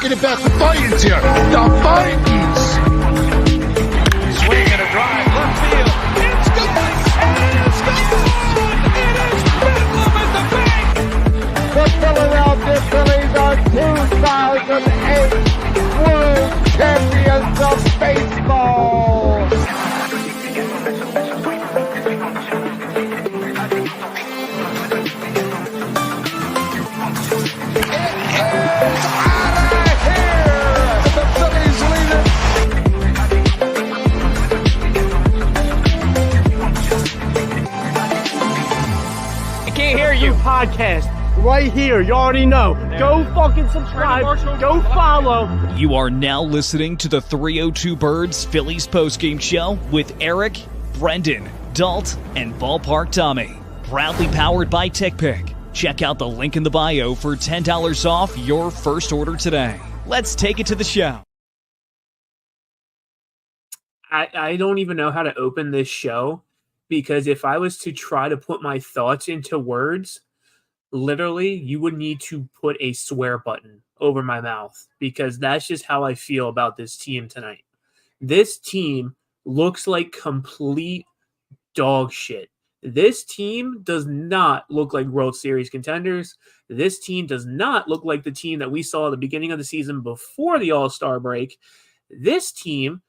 talking about the Titans here. The Titans. Swing and a drive, left field. It's gone! It's gone! It is Bedlam at the bank! The Philadelphia Phillies are 2008 World Champions of Baseball. Podcast right here. You already know. Go fucking subscribe. Go follow. You are now listening to the 302 Birds Phillies postgame show with Eric, Brendan, Dalt, and Ballpark Tommy. Proudly powered by TickPick. Check out the link in the bio for $10 off your first order today. Let's take it to the show. I don't even know how to open this show, because if I was to try to put my thoughts into words, literally, you would need to put a swear button over my mouth, because that's just how I feel about this team tonight. This team looks like complete dog shit. This team does not look like World Series contenders. This team does not look like the team that we saw at the beginning of the season before the All-Star break. This team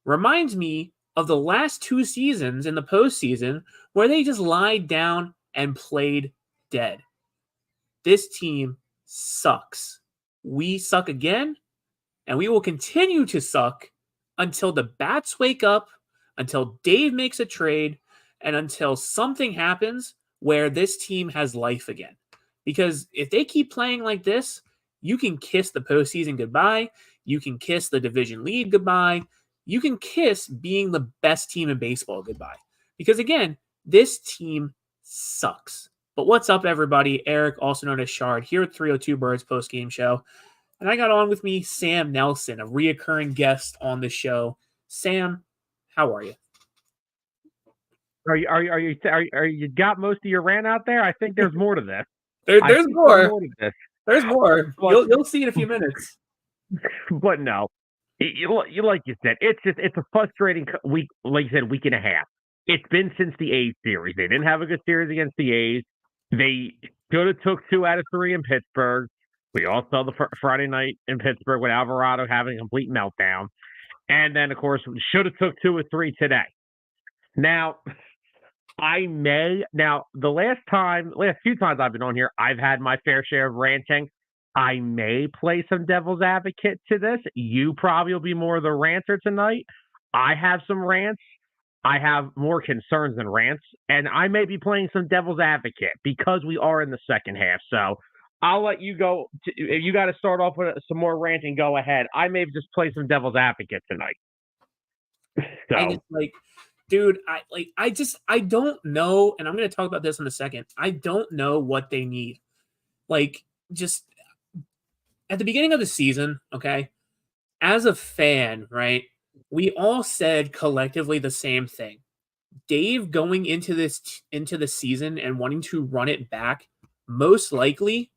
reminds me of the last two seasons in the postseason where they just lied down and played dead. This team sucks. We suck again, and we will continue to suck until the bats wake up, until Dave makes a trade, and until something happens where this team has life again. Because if they keep playing like this, you can kiss the postseason goodbye. You can kiss the division lead goodbye. You can kiss being the best team in baseball goodbye. Because again, this team sucks. But what's up, everybody? Eric, also known as Shard, here at 302 Birds post-game show. And I got on with me Sam Nelson, a reoccurring guest on the show. Sam, how are you? Are you got most of your rant out there? I think there's more to this. There's more. There's more. You'll see in a few minutes. But no, like you said, it's a frustrating week. Like you said, week and a half. It's been since the A's series. They didn't have a good series against the A's. They should have took 2 out of 3 in Pittsburgh. We all saw the Friday night in Pittsburgh with Alvarado having a complete meltdown. And then, of course, we should have took 2 or 3 today. Now, the last few times I've been on here, I've had my fair share of ranting. I may play some devil's advocate to this. You probably will be more of the ranter tonight. I have some rants. I have more concerns than rants, and I may be playing some devil's advocate because we are in the second half. So I'll let you go. If you got to start off with some more ranting, go ahead. I may just play some devil's advocate tonight. So. And it's like, dude, I don't know, and I'm going to talk about this in a second. I don't know what they need. Like, just at the beginning of the season, okay, as a fan, right, we all said collectively the same thing. Dave going into the season and wanting to run it back, most likely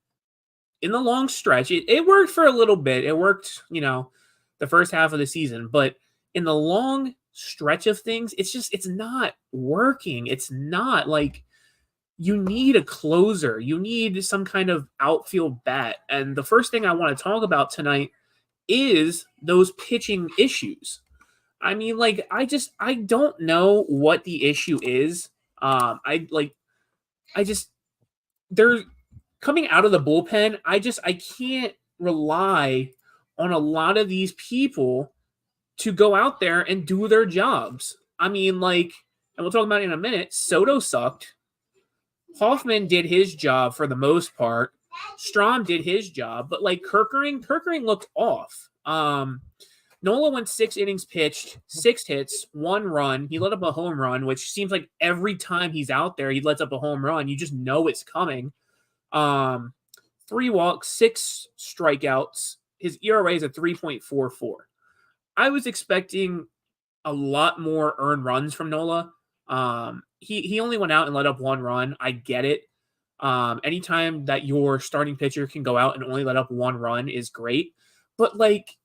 in the long stretch, it worked for a little bit. It worked, the first half of the season, but in the long stretch of things, it's not working. It's not like you need a closer. You need some kind of outfield bat. And the first thing I want to talk about tonight is those pitching issues. I mean, like, I don't know what the issue is. They're coming out of the bullpen. I can't rely on a lot of these people to go out there and do their jobs. I mean, like, and we'll talk about it in a minute. Soto sucked. Hoffman did his job for the most part. Strahm did his job, but like Kirkering looked off. Nola went 6 innings pitched, 6 hits, 1 run. He let up a home run, which seems like every time he's out there, he lets up a home run. You just know it's coming. 3 walks, 6 strikeouts. His ERA is at 3.44. I was expecting a lot more earned runs from Nola. He only went out and let up 1 run. I get it. Anytime that your starting pitcher can go out and only let up 1 run is great. But like,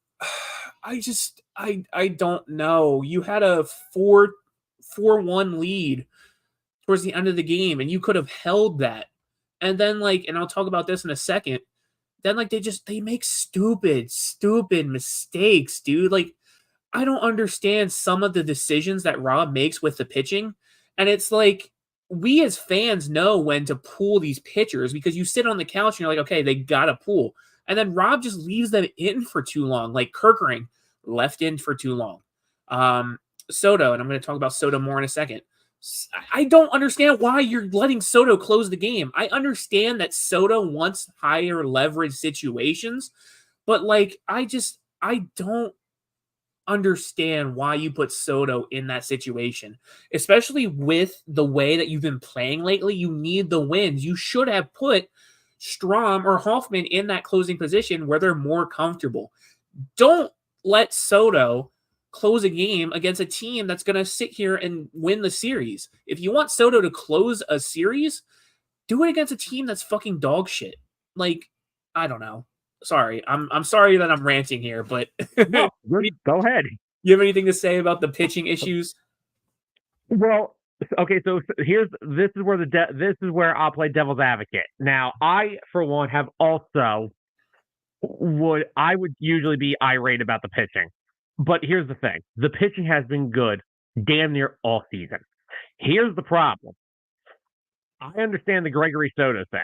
I don't know. You had a 4-1 lead towards the end of the game, and you could have held that. And then like, and I'll talk about this in a second. Then like they make stupid mistakes, dude. Like, I don't understand some of the decisions that Rob makes with the pitching. And it's like, we as fans know when to pull these pitchers because you sit on the couch and you're like, okay, they gotta pull. And then Rob just leaves them in for too long. Like Kirkering left in for too long. Soto, and I'm going to talk about Soto more in a second. I don't understand why you're letting Soto close the game. I understand that Soto wants higher leverage situations, but like, I don't understand why you put Soto in that situation, especially with the way that you've been playing lately. You need the wins. You should have put Strom or Hoffman in that closing position where they're more comfortable. Don't let Soto close a game against a team that's going to sit here and win the series. If you want Soto to close a series, do it against a team that's fucking dog shit. Like, I don't know. Sorry. I'm sorry that I'm ranting here, but No, go ahead. You have anything to say about the pitching issues? Well, okay, so this is where I'll play devil's advocate. Now, I for one have also would usually be irate about the pitching. But here's the thing. The pitching has been good damn near all season. Here's the problem. I understand the Gregory Soto thing.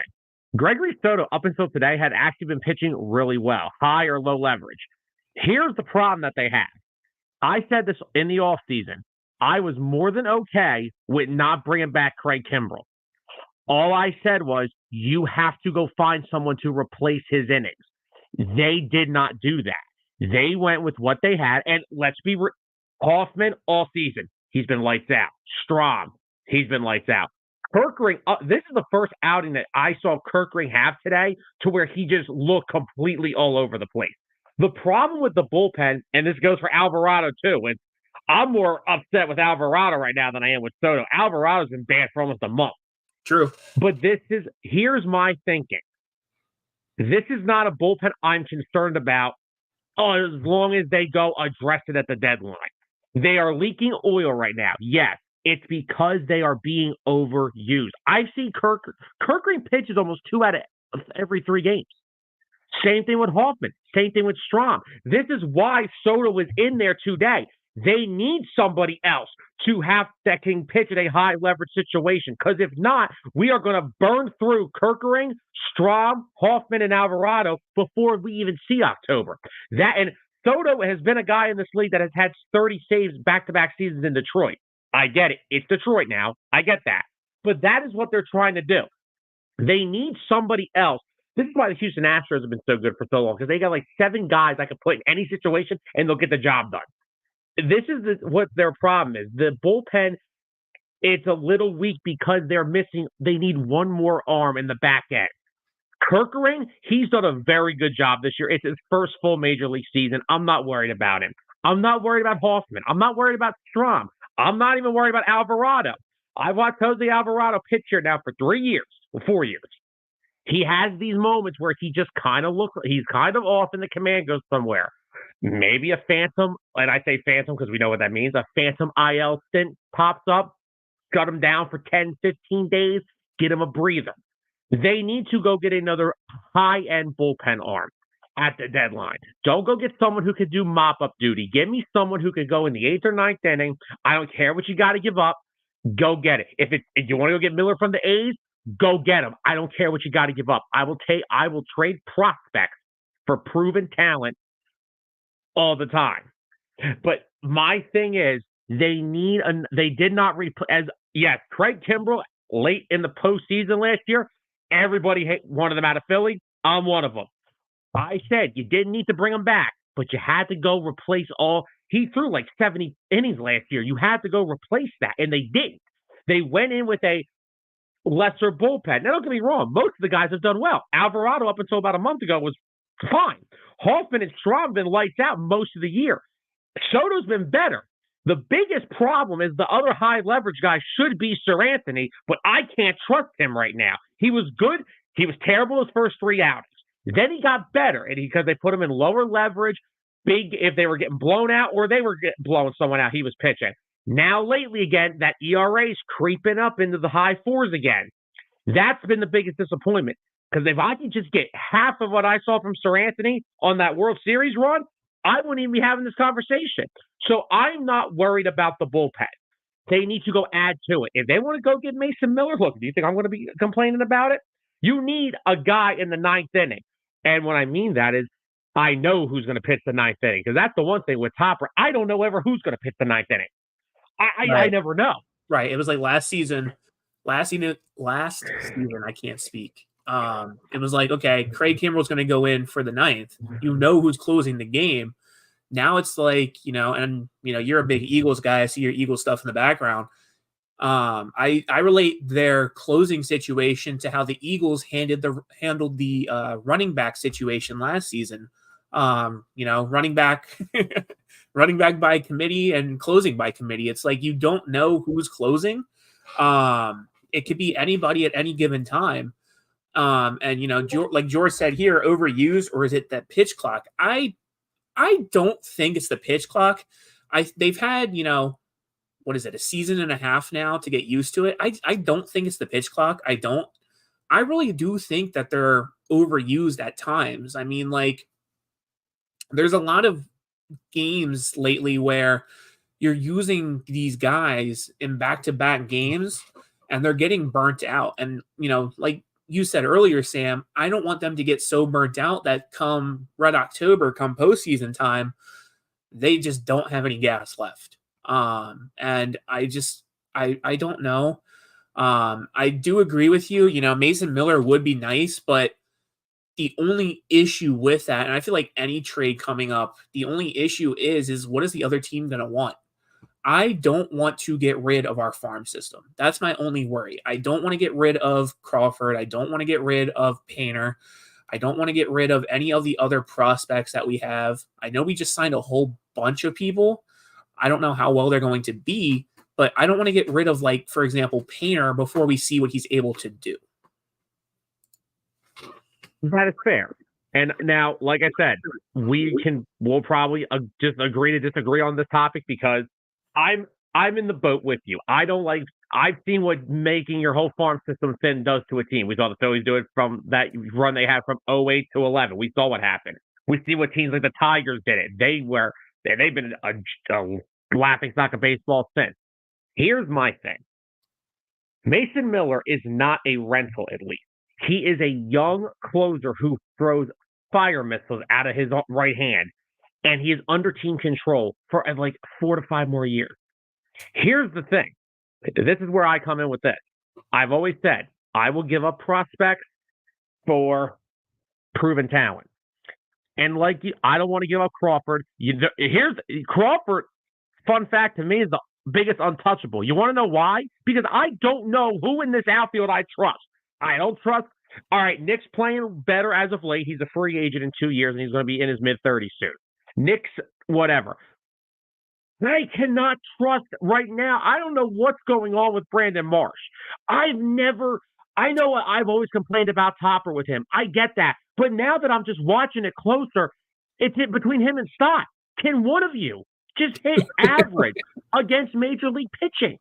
Gregory Soto, up until today, had actually been pitching really well, high or low leverage. Here's the problem that they have. I said this in the offseason. I was more than okay with not bringing back Craig Kimbrell. All I said was, you have to go find someone to replace his innings. They did not do that. They went with what they had, and let's be Hoffman all season. He's been lights out. Strom, he's been lights out. Kirkering, this is the first outing that I saw Kirkering have today to where he just looked completely all over the place. The problem with the bullpen, and this goes for Alvarado too, and I'm more upset with Alvarado right now than I am with Soto. Alvarado's been bad for almost a month. True. But here's my thinking. This is not a bullpen I'm concerned about as long as they go address it at the deadline. They are leaking oil right now. Yes, it's because they are being overused. I've seen Kirkering pitches almost 2 out of every 3 games. Same thing with Hoffman. Same thing with Strom. This is why Soto was in there today. They need somebody else to have that can pitch in a high leverage situation. Because if not, we are going to burn through Kirkering, Strom, Hoffman, and Alvarado before we even see October. And Soto has been a guy in this league that has had 30 saves back-to-back seasons in Detroit. I get it. It's Detroit now. I get that. But that is what they're trying to do. They need somebody else. This is why the Houston Astros have been so good for so long, because they got like 7 guys I could put in any situation and they'll get the job done. This is what their problem is. The bullpen, it's a little weak because they need one more arm in the back end. Kirkering, he's done a very good job this year. It's his first full major league season. I'm not worried about him. I'm not worried about Hoffman. I'm not worried about Strom. I'm not even worried about Alvarado. I've watched Jose Alvarado pitch here now for 4 years. He has these moments where he just he's kind of off and the command goes somewhere. Maybe a phantom, and I say phantom because we know what that means, a phantom IL stint pops up, cut him down for 10, 15 days, get him a breather. They need to go get another high-end bullpen arm at the deadline. Don't go get someone who could do mop-up duty. Give me someone who could go in the 8th or 9th inning. I don't care what you got to give up. Go get it. If you want to go get Miller from the A's, go get him. I don't care what you got to give up. I will trade prospects for proven talent all the time. But my thing is, they did not Craig Kimbrell late in the postseason last year, everybody wanted him out of Philly. I'm one of them. I said you didn't need to bring him back, but you had to go replace he threw like 70 innings last year. You had to go replace that, and they didn't. They went in with a lesser bullpen. Now, don't get me wrong. Most of the guys have done well. Alvarado, up until about a month ago, was fine. Hoffman and Strom have been lights out most of the year. Soto's been better. The biggest problem is the other high leverage guy should be Sir Anthony, but I can't trust him right now. He was good. He was terrible his first 3 outings. Then he got better, and because they put him in lower leverage, big if they were getting blown out or they were blowing someone out, he was pitching. Now lately again, that ERA is creeping up into the high fours again. That's been the biggest disappointment. Because if I could just get half of what I saw from Sir Anthony on that World Series run, I wouldn't even be having this conversation. So I'm not worried about the bullpen. They need to go add to it. If they want to go get Mason Miller, look, do you think I'm going to be complaining about it? You need a guy in the ninth inning. And what I mean that is I know who's going to pitch the ninth inning. Because that's the one thing with Topper. I don't know ever who's going to pitch the ninth inning. I never know. Right. It was like last season, I can't speak. It was like, okay, Craig Kimbrell's going to go in for the ninth. You know who's closing the game. Now it's like, and you're a big Eagles guy. I see your Eagles stuff in the background. I relate their closing situation to how the Eagles handled the running back situation last season. Running back by committee and closing by committee. It's like you don't know who's closing. It could be anybody at any given time. Like George said here, overused, or is it that pitch clock? I don't think it's the pitch clock. They've had, what is it, a season and a half now to get used to it. I don't think it's the pitch clock. I really do think that they're overused at times. I mean, like, there's a lot of games lately where you're using these guys in back-to-back games and they're getting burnt out. And, like you said earlier, Sam, I don't want them to get so burnt out that come Red October, come postseason time, they just don't have any gas left. And I don't know. I do agree with you. Mason Miller would be nice, but the only issue with that, and I feel like any trade coming up, the only issue is what is the other team going to want? I don't want to get rid of our farm system. That's my only worry. I don't want to get rid of Crawford. I don't want to get rid of Painter. I don't want to get rid of any of the other prospects that we have. I know we just signed a whole bunch of people. I don't know how well they're going to be, but I don't want to get rid of, like, for example, Painter before we see what he's able to do. That is fair. And now, like I said, we'll probably just agree to disagree on this topic because I'm in the boat with you. I've seen what making your whole farm system thin does to a team. We saw the Phillies do it from that run they had from 08 to 11. We saw what happened. We see what teams like the Tigers did it. They've been a laughing stock of baseball since. Here's my thing. Mason Miller is not a rental, at least. He is a young closer who throws fire missiles out of his right hand, and he is under team control for like 4 to 5 more years. Here's the thing. This is where I come in with this. I've always said I will give up prospects for proven talent. And like you, I don't want to give up Crawford. Here's Crawford. Fun fact to me is the biggest untouchable. You want to know why? Because I don't know who in this outfield I trust. I don't trust. All right, Nick's playing better as of late. He's a free agent in 2 years, and he's going to be in his mid-30s soon. Nick's whatever. I cannot trust right now. I don't know what's going on with Brandon Marsh. I know I've always complained about Topper with him. I get that. But now that I'm just watching it closer, it's between him and Stott. Can one of you just hit average against Major League pitching?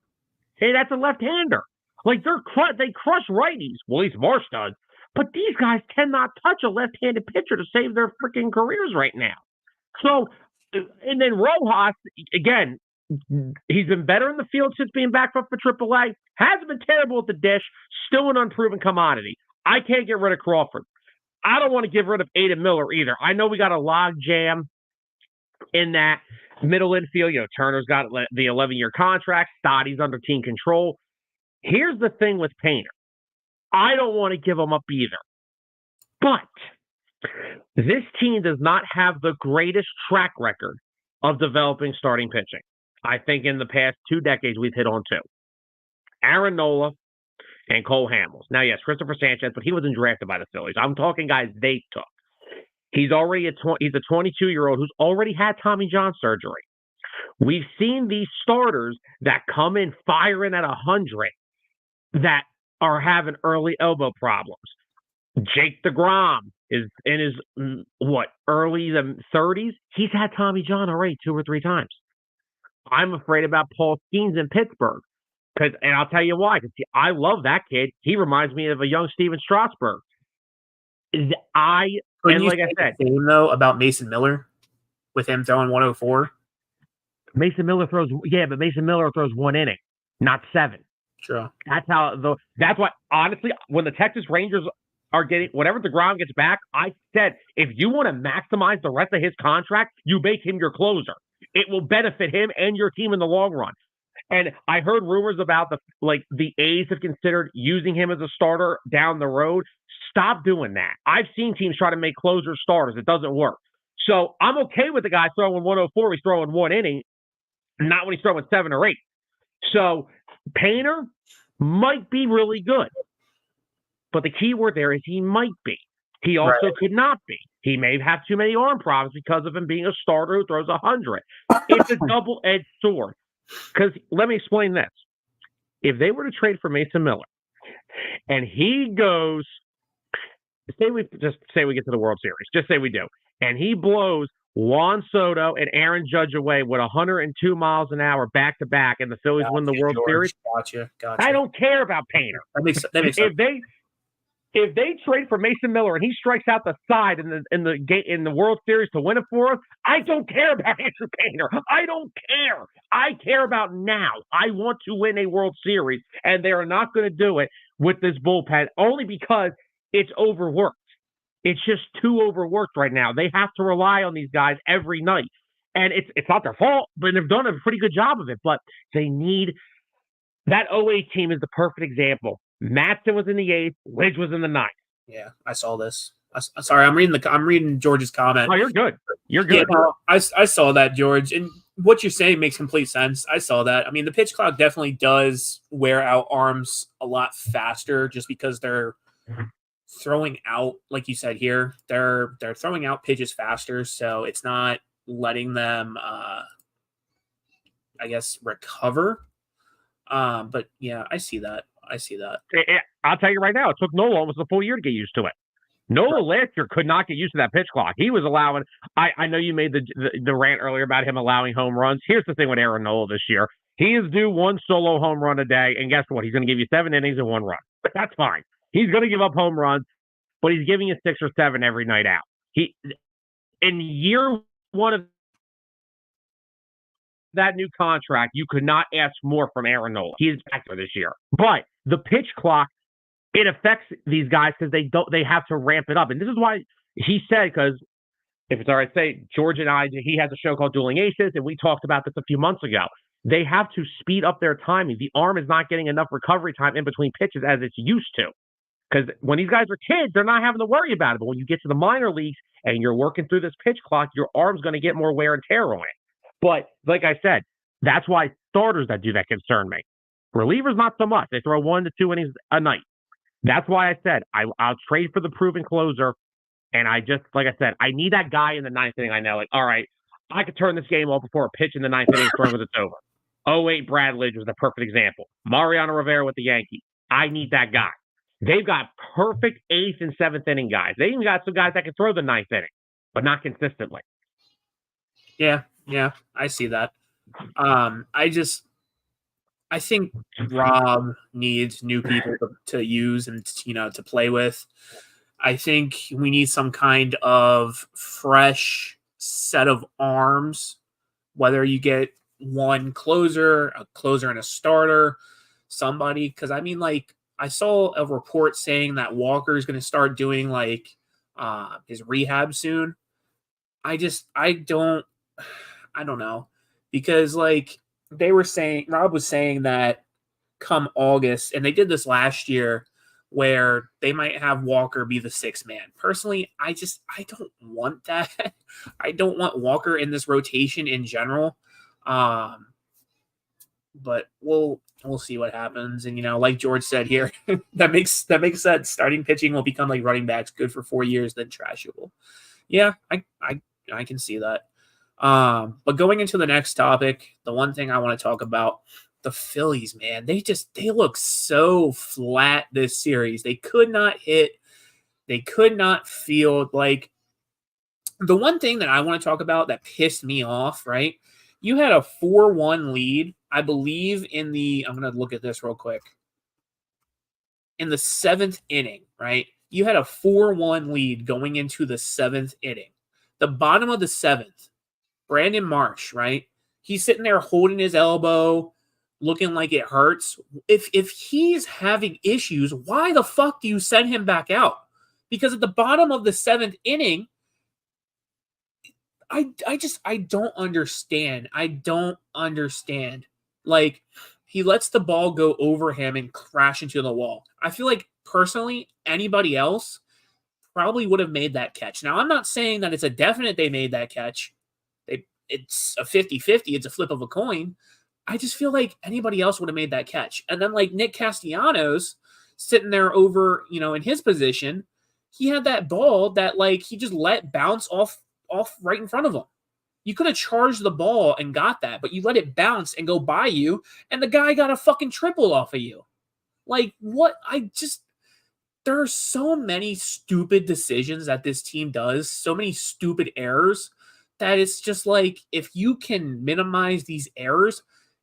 Hey, that's a left-hander. Like, they crush righties. Well, at least Marsh does. But these guys cannot touch a left-handed pitcher to save their freaking careers right now. So, and then Rojas, again, he's been better in the field since being back up for AAA. Hasn't been terrible at the dish. Still an unproven commodity. I can't get rid of Crawford. I don't want to get rid of Aiden Miller either. I know we got a log jam in that middle infield. Turner's got the 11-year contract. Stottie's under team control. Here's the thing with Painter. I don't want to give him up either. But this team does not have the greatest track record of developing starting pitching. I think in the past 2 decades, we've hit on 2. Aaron Nola and Cole Hamels. Now, yes, Christopher Sanchez, but he wasn't drafted by the Phillies. I'm talking guys they took. He's already he's a 22-year-old who's already had Tommy John surgery. We've seen these starters that come in firing at 100 that are having early elbow problems. Jake DeGrom is in his, early 30s. He's had Tommy John already 2 or 3 times. I'm afraid about Paul Skeens in Pittsburgh. And I'll tell you why. Because I love that kid. He reminds me of a young Steven Strasburg. Couldn't you like I said, the same though about Mason Miller with him throwing 104? Mason Miller throws 1 inning, not 7. True. That's why, honestly, when the Texas Rangers are getting whatever DeGrom gets back, I said if you want to maximize the rest of his contract, you make him your closer. It will benefit him and your team in the long run. And I heard rumors about the A's have considered using him as a starter down the road. Stop doing that. I've seen teams try to make closers starters. It doesn't work. So I'm okay with the guy throwing 104. He's throwing 1 inning, not when he's throwing 7 or 8. So Painter might be really good. But the key word there is he might be. He also could not be. He may have too many arm problems because of him being a starter who throws 100. It's a double-edged sword. Because let me explain this. If they were to trade for Mason Miller and he goes, say we get to the World Series, just say we do, and he blows Juan Soto and Aaron Judge away with 102 miles an hour back to back, and the Phillies win the World Series. Gotcha. I don't care about Painter. That makes sense. If they trade for Mason Miller and he strikes out the side in the World Series to win it for us, I don't care about Andrew Painter. I don't care. I care about now. I want to win a World Series, and they are not going to do it with this bullpen only because it's overworked. It's just too overworked right now. They have to rely on these guys every night, and it's not their fault, but they've done a pretty good job of it. But they need that 08 team is the perfect example. Matson was in the 8th. Lidge was in the 9th. Yeah, I saw this. Sorry, I'm reading George's comment. Oh, you're good. You're good. Yeah, I saw that, George, and what you're saying makes complete sense. I saw that. I mean, the pitch clock definitely does wear out arms a lot faster, just because they're throwing out, like you said here, they're throwing out pitches faster, so it's not letting them, I guess, recover. But yeah, I see that. I'll tell you right now, it took Nola almost a full year to get used to it. Nola last year could not get used to that pitch clock. He was allowing. I know you made the rant earlier about him allowing home runs. Here's the thing with Aaron Nola this year: he is due 1 solo home run a day, and guess what? He's going to give you 7 innings and 1 run. But that's fine. He's going to give up home runs, but he's giving you 6 or 7 every night out. In year 1 of that new contract, you could not ask more from Aaron Nola. He is back there this year. But the pitch clock, it affects these guys because they have to ramp it up. And this is why he said, because if it's all right, say George and he has a show called Dueling Aces, and we talked about this a few months ago. They have to speed up their timing. The arm is not getting enough recovery time in between pitches as it's used to. Because when these guys are kids, they're not having to worry about it. But when you get to the minor leagues and you're working through this pitch clock, your arm's going to get more wear and tear on it. But like I said, that's why starters that do that concern me. Relievers, not so much. They throw 1 to 2 innings a night. That's why I said I'll trade for the proven closer. And like I said, I need that guy in the 9th inning. I know, all right, I could turn this game off before a pitch in the 9th inning as it's over. 08 Brad Lidge was the perfect example. Mariano Rivera with the Yankees. I need that guy. They've got perfect 8th and 7th inning guys. They even got some guys that can throw the 9th inning, but not consistently. Yeah, I see that. I think Rob needs new people to use and to play with. I think we need some kind of fresh set of arms, whether you get one closer, a closer and a starter, somebody. Because I mean, I saw a report saying that Walker is going to start doing his rehab soon. I don't know, because they were saying, Rob was saying that come August, and they did this last year, where they might have Walker be the 6th man. Personally, I don't want that. I don't want Walker in this rotation in general. But we'll see what happens. And like George said here, that makes sense. Starting pitching will become like running backs, good for 4 years, then trashable. Yeah, I can see that. But going into the next topic, the one thing I want to talk about, the Phillies, man, they look so flat this series. They could not hit They could not field. Like, the one thing that I want to talk about that pissed me off, right? You had a 4-1 lead, I believe, I'm going to look at this real quick. In the 7th inning, right? You had a 4-1 lead going into the 7th inning. The bottom of the 7th, Brandon Marsh, right? He's sitting there holding his elbow, looking like it hurts. If he's having issues, why the fuck do you send him back out? Because at the bottom of the 7th inning, I don't understand. I don't understand. Like, he lets the ball go over him and crash into the wall. I feel like, personally, anybody else probably would have made that catch. Now, I'm not saying that it's a definite they made that catch. It's a 50-50. It's a flip of a coin. I just feel like anybody else would have made that catch. And then, like, Nick Castellanos sitting there over, in his position, he had that ball that, like, he just let bounce off right in front of him. You could have charged the ball and got that, but you let it bounce and go by you, and the guy got a fucking triple off of you. Like, what? There are so many stupid decisions that this team does, so many stupid errors, that it's just like, if you can minimize these errors,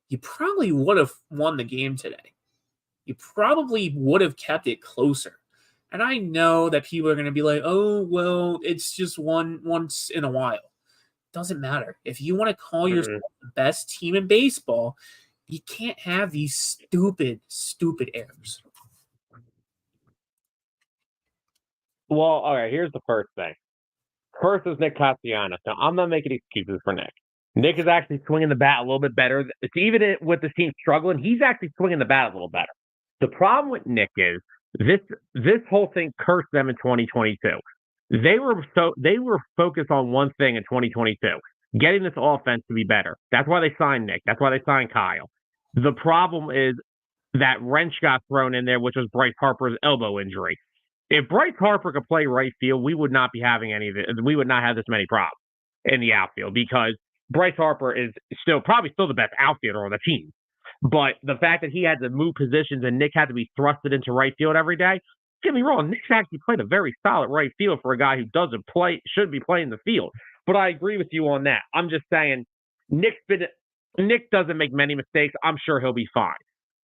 you probably would have won the game today. You probably would have kept it closer. And I know that people are going to be like, oh, well, it's just once in a while. Doesn't matter. If you want to call yourself the best team in baseball, you can't have these stupid errors. Well, all right, here's the first thing. First is Nick Castellanos. Now, I'm not making excuses for Nick. Nick is actually swinging the bat a little bit better. Even with the team struggling, he's actually swinging the bat a little better. The problem with Nick is this whole thing cursed them in 2022. They were focused on one thing in 2022, getting this offense to be better. That's why they signed Nick. That's why they signed Kyle. The problem is that wrench got thrown in there, which was Bryce Harper's elbow injury. If Bryce Harper could play right field, we would not be having any of it. We would not have this many problems in the outfield, because Bryce Harper is probably still the best outfielder on the team. But the fact that he had to move positions and Nick had to be thrusted into right field every day, get me wrong, Nick's actually played a very solid right field for a guy who should be playing the field. But I agree with you on that. I'm just saying, Nick doesn't make many mistakes. I'm sure he'll be fine.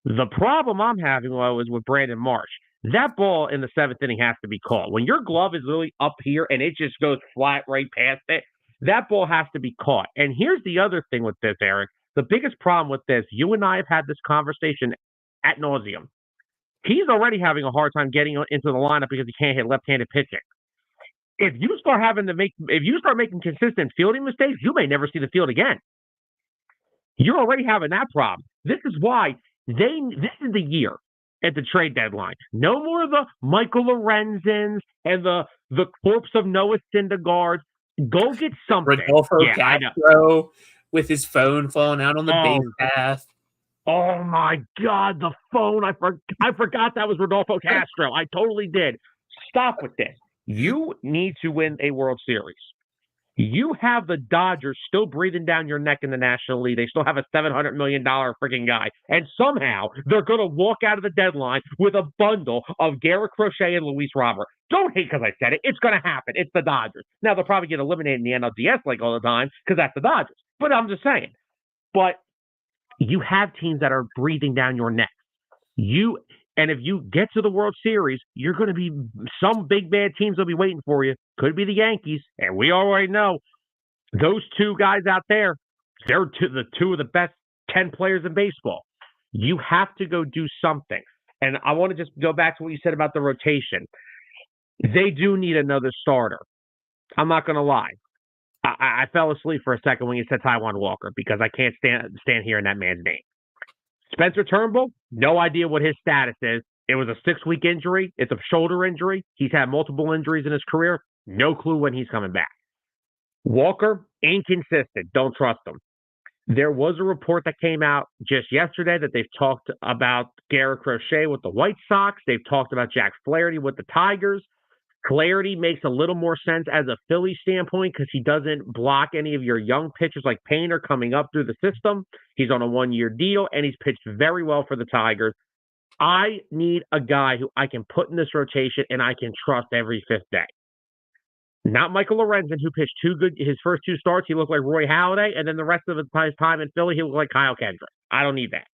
The problem I'm having, though, is with Brandon Marsh. That ball in the 7th inning has to be caught. When your glove is really up here and it just goes flat right past it, that ball has to be caught. And here's the other thing with this, Eric. The biggest problem with this, you and I have had this conversation ad nauseum. He's already having a hard time getting into the lineup because he can't hit left-handed pitching. If you start making consistent fielding mistakes, you may never see the field again. You're already having that problem. This is why this is the year at the trade deadline. No more of the Michael Lorenzens and the corpse of Noah Syndergaard. Go get something. Rodolfo Castro with his phone falling out on the base path. Oh my God, the phone! I forgot that was Rodolfo Castro. I totally did. Stop with this. You need to win a World Series. You have the Dodgers still breathing down your neck in the National League. They still have a $700 million freaking guy. And somehow they're going to walk out of the deadline with a bundle of Garrett Crochet and Luis Robert. Don't hate because I said it. It's going to happen. It's the Dodgers. Now, they'll probably get eliminated in the NLDS like all the time because that's the Dodgers. But I'm just saying. But you have teams that are breathing down your neck. And if you get to the World Series, you're going to be some big bad teams will be waiting for you. Could be the Yankees, and we already know those two guys out there. They're the two of the best 10 players in baseball. You have to go do something. And I want to just go back to what you said about the rotation. They do need another starter. I'm not going to lie. I fell asleep for a second when you said Taijuan Walker because I can't stand hearing that man's name. Spencer Turnbull, no idea what his status is. It was a 6-week injury. It's a shoulder injury. He's had multiple injuries in his career. No clue when he's coming back. Walker, inconsistent. Don't trust him. There was a report that came out just yesterday that they've talked about Garrett Crochet with the White Sox. They've talked about Jack Flaherty with the Tigers. Flaherty makes a little more sense as a Philly standpoint because he doesn't block any of your young pitchers like Painter coming up through the system. He's on a 1-year deal, and he's pitched very well for the Tigers. I need a guy who I can put in this rotation and I can trust every fifth day. Not Michael Lorenzen, who pitched his first two starts, he looked like Roy Halladay, and then the rest of his time in Philly, he looked like Kyle Kendrick. I don't need that.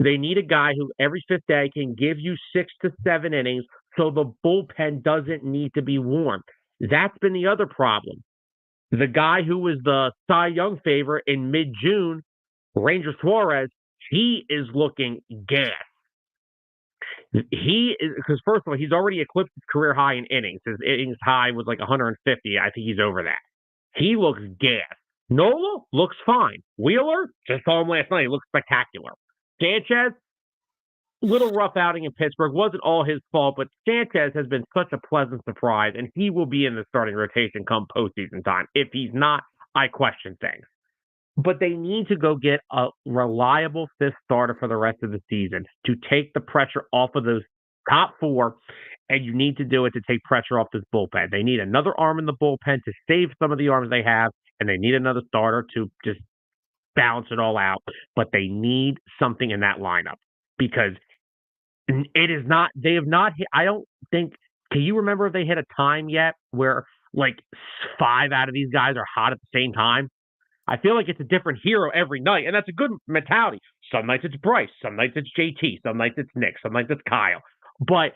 They need a guy who every fifth day can give you 6 to 7 innings so the bullpen doesn't need to be warm. That's been the other problem. The guy who was the Cy Young favorite in mid-June, Ranger Suarez, he is looking gas. He is, because first of all, he's already eclipsed his career high in innings. His innings high was like 150. I think he's over that. He looks gas. Nola looks fine. Wheeler, just saw him last night. He looks spectacular. Sanchez, little rough outing in Pittsburgh. Wasn't all his fault, but Sanchez has been such a pleasant surprise, and he will be in the starting rotation come postseason time. If he's not, I question things. But they need to go get a reliable fifth starter for the rest of the season to take the pressure off of those top four, and you need to do it to take pressure off this bullpen. They need another arm in the bullpen to save some of the arms they have, and they need another starter to just balance it all out. But they need something in that lineup because it is not, they have not hit, I don't think, can you remember if they hit a time yet where like 5 out of these guys are hot at the same time? I feel like it's a different hero every night, and that's a good mentality. Some nights it's Bryce, some nights it's JT, some nights it's Nick, some nights it's Kyle. But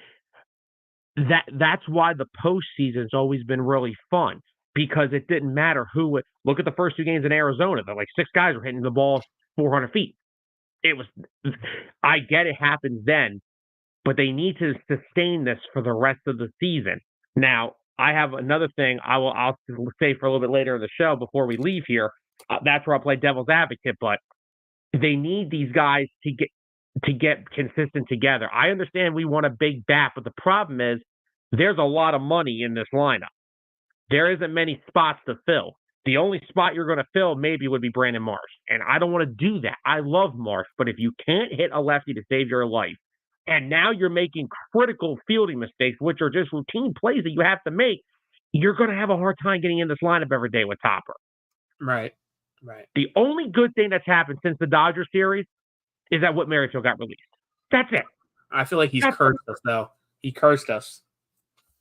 that's why the postseason's always been really fun, because it didn't matter who would. Look at the first 2 games in Arizona. They're like 6 guys were hitting the ball 400 feet. It was, I get it happened then, but they need to sustain this for the rest of the season. Now, I have another thing I'll say for a little bit later in the show before we leave here. That's where I'll play devil's advocate, but they need these guys to get consistent together. I understand we want a big bat, but the problem is there's a lot of money in this lineup. There isn't many spots to fill. The only spot you're going to fill maybe would be Brandon Marsh, and I don't want to do that. I love Marsh, but if you can't hit a lefty to save your life, and now you're making critical fielding mistakes, which are just routine plays that you have to make, you're going to have a hard time getting in this lineup every day with Topper. Right. The only good thing that's happened since the Dodgers series is that Whit Merrifield got released. That's it. I feel like he's cursed us, though. He cursed us.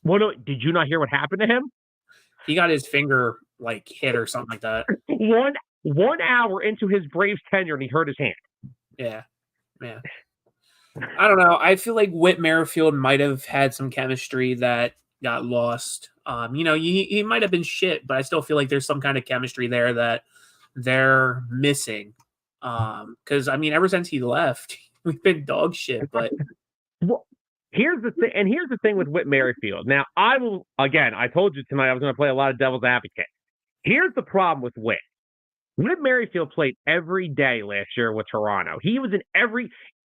Well, no, did you not hear what happened to him? He got his finger, like, hit or something like that. 1 hour into his Braves tenure, and he hurt his hand. Yeah. I don't know. I feel like Whit Merrifield might have had some chemistry that got lost. He might have been shit, but I still feel like there's some kind of chemistry there that they're missing. Because ever since he left, we've been dog shit. But here's the thing with Whit Merrifield. Now, I told you tonight I was going to play a lot of devil's advocate. Here's the problem with Whit. Whit Merrifield played every day last year with Toronto. He was in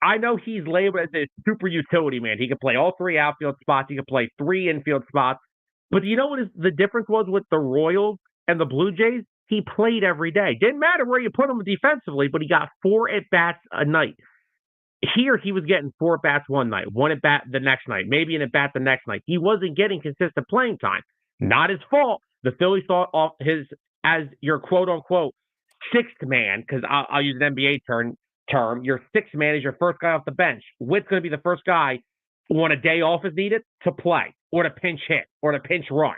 I know he's labeled as a super utility man. He could play all 3 outfield spots. He could play 3 infield spots. But you know what the difference was with the Royals and the Blue Jays? He played every day. Didn't matter where you put him defensively, but he got 4 at-bats a night. Here, he was getting 4 at-bats one night, 1 at-bat the next night, maybe an at-bat the next night. He wasn't getting consistent playing time. Not his fault. The Phillies thought of his as your quote-unquote 6th man, because I'll use an NBA term. Your 6th man is your first guy off the bench. Whit's going to be the first guy when a day off is needed to play or to pinch hit or to pinch run.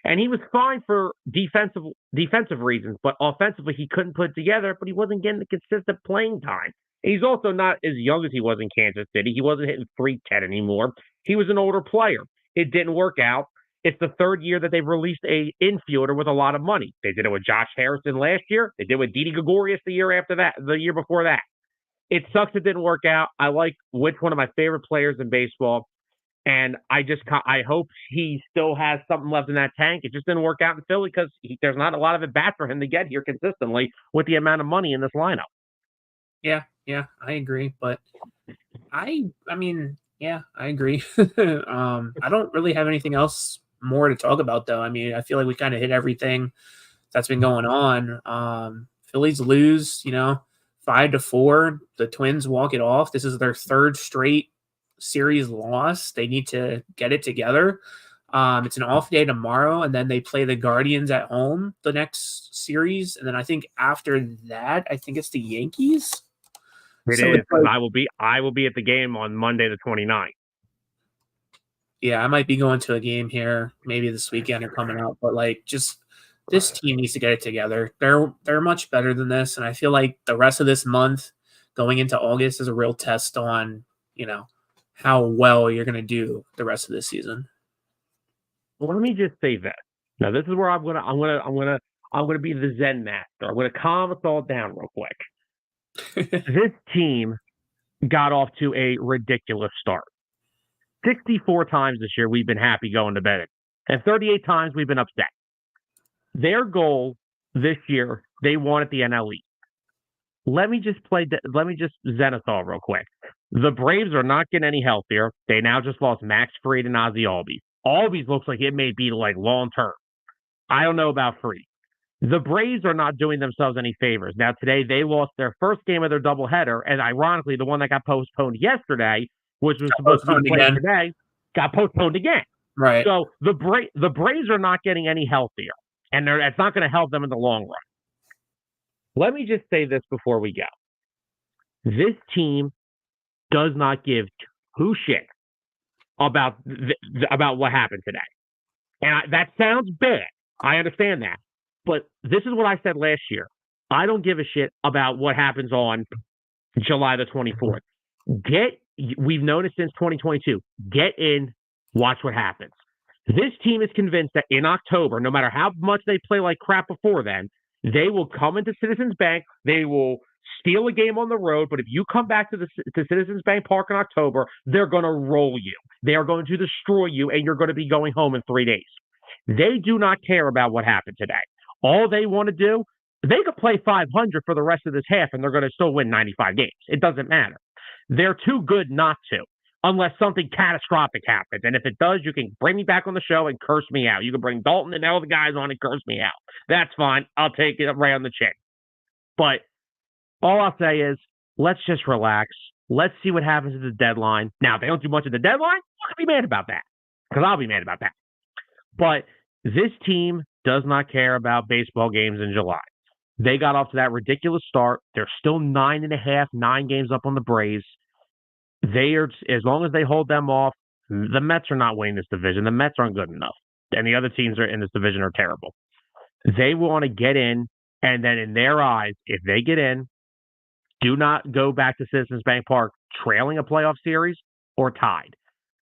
And he was fine for defensive reasons, but offensively he couldn't put it together, but he wasn't getting the consistent playing time. He's also not as young as he was in Kansas City. He wasn't hitting .310 anymore. He was an older player. It didn't work out. It's the 3rd year that they've released a infielder with a lot of money. They did it with Josh Harrison last year. They did it with Didi Gregorius the year before that. It sucks it didn't work out. I like Whit's one of my favorite players in baseball. And I hope he still has something left in that tank. It just didn't work out in Philly because there's not a lot of at-bats for him to get here consistently with the amount of money in this lineup. Yeah, I agree. But I agree. I don't really have anything else more to talk about, though. I feel like we kind of hit everything that's been going on. Phillies lose, 5-4. The Twins walk it off. This is their 3rd straight series loss. They need to get it together. It's an off day tomorrow, and then they play the Guardians at home the next series. And then I think after that, it's the Yankees. It So is, it's because like, I will be at the game on Monday the 29th. yeah, I might be going to a game here maybe this weekend or coming up, but like just this team needs to get it together. They're much better than this, and I feel like the rest of this month going into August is a real test on, how well you're going to do the rest of this season. Well, let me just say this. Now, this is where I'm gonna be the Zen master. I'm gonna calm us all down real quick. This team got off to a ridiculous start. 64 times this year we've been happy going to bed, and 38 times we've been upset. Their goal this year, they wanted the NL East. Let me just zen us all real quick. The Braves are not getting any healthier. They now just lost Max Fried and Ozzy Albies. Albies looks like it may be like long term. I don't know about Fried. The Braves are not doing themselves any favors. Now, today, they lost their first game of their doubleheader, and ironically, the one that got postponed yesterday, which was supposed to be played today, got postponed again. Right. So the Braves are not getting any healthier, and it's not going to help them in the long run. Let me just say this before we go. This team does not give two shits about what happened today. And that sounds bad. I understand that. But this is what I said last year. I don't give a shit about what happens on July the 24th. We've known it since 2022. Get in, watch what happens. This team is convinced that in October, no matter how much they play like crap before then, they will come into Citizens Bank. They will steal a game on the road. But if you come back to Citizens Bank Park in October, they're going to roll you. They are going to destroy you, and you're going to be going home in 3 days. They do not care about what happened today. All they want to do, they could play 500 for the rest of this half, and they're going to still win 95 games. It doesn't matter. They're too good not to, unless something catastrophic happens. And if it does, you can bring me back on the show and curse me out. You can bring Dalton and all the guys on and curse me out. That's fine. I'll take it right on the chin. But all I'll say is, let's just relax. Let's see what happens at the deadline. Now, if they don't do much at the deadline, I'll be mad about that, because I'll be mad about that. But this team does not care about baseball games in July. They got off to that ridiculous start. They're still 9 games up on the Braves. They are, as long as they hold them off, the Mets are not winning this division. The Mets aren't good enough. And the other teams in this division are terrible. They want to get in, and then in their eyes, if they get in, do not go back to Citizens Bank Park trailing a playoff series or tied,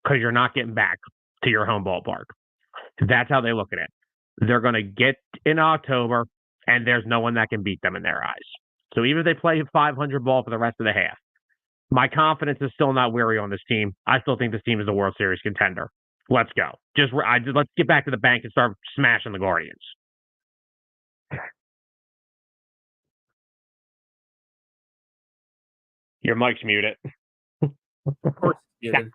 because you're not getting back to your home ballpark. That's how they look at it. They're going to get in October, and there's no one that can beat them in their eyes. So even if they play 500 ball for the rest of the half, my confidence is still not weary on this team. I still think this team is a World Series contender. Let's go. Let's get back to the bank and start smashing the Guardians. Your mic's muted. Of course, it's muted.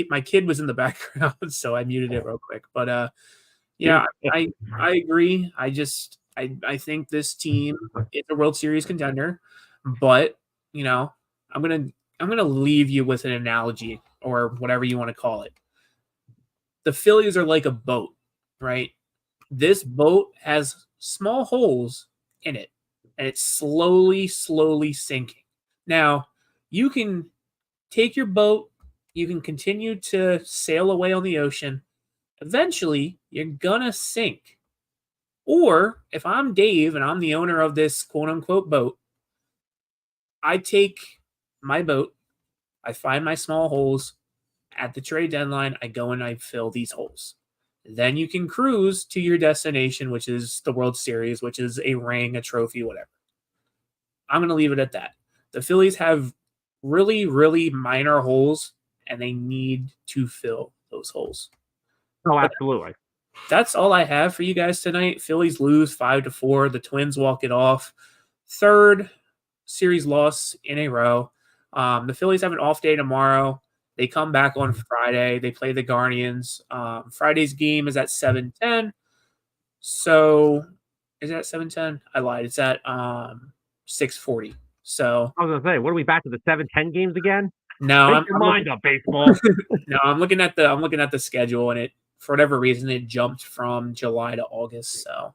My kid was in the background, so I muted it real quick. But yeah, I agree. I think this team is a World Series contender, but I'm gonna leave you with an analogy or whatever you want to call it. The Phillies are like a boat, right? This boat has small holes in it, and it's slowly sinking. Now, you can take your boat, you can continue to sail away on the ocean. Eventually, you're gonna sink. Or if I'm Dave and I'm the owner of this quote unquote boat, I take my boat, I find my small holes. At the trade deadline, I go and I fill these holes. Then you can cruise to your destination, which is the World Series, which is a ring, a trophy, whatever. I'm going to leave it at that. The Phillies have really, really minor holes, and they need to fill those holes. Oh, absolutely. That's all I have for you guys tonight. Phillies lose 5-4. The Twins walk it off. Third series loss in a row. The Phillies have an off day tomorrow. They come back on Friday. They play the Guardians. Friday's game is at 7:10. So is it at 7:10? I lied. It's at 6:40. So I was gonna say, what are we back to the 7:10 games again? No, Make your mind up, baseball. No, I'm looking at the schedule, and it, for whatever reason, it jumped from July to August. So,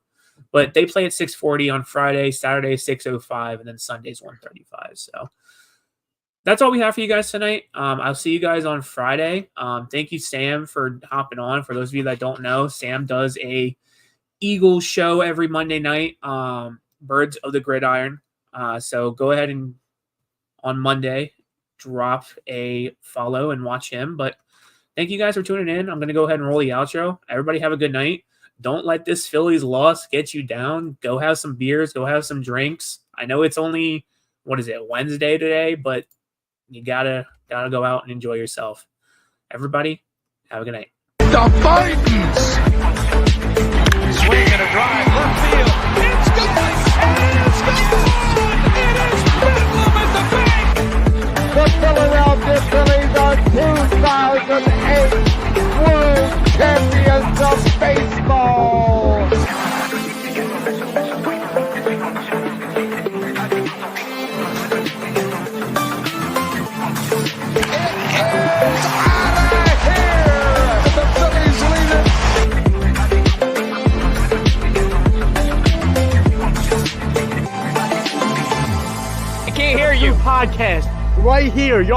but they play at 6:40 on Friday, Saturday 6:05, and then Sunday's 1:35. So that's all we have for you guys tonight. I'll see you guys on Friday. Thank you, Sam, for hopping on. For those of you that don't know, Sam does a Eagles show every Monday night, Birds of the Gridiron. So go ahead and on Monday, drop a follow and watch him. But thank you guys for tuning in. I'm going to go ahead and roll the outro. Everybody have a good night. Don't let this Phillies loss get you down. Go have some beers. Go have some drinks. I know it's only, Wednesday today, but you gotta go out and enjoy yourself. Everybody, have a good night. The Vikings! Swing and a drive, left field. It's gone! It's gone! It is Bedlam at the bank! The Philadelphia Phillies are 2008 World Champions of Baseball. Podcast right here. Y'all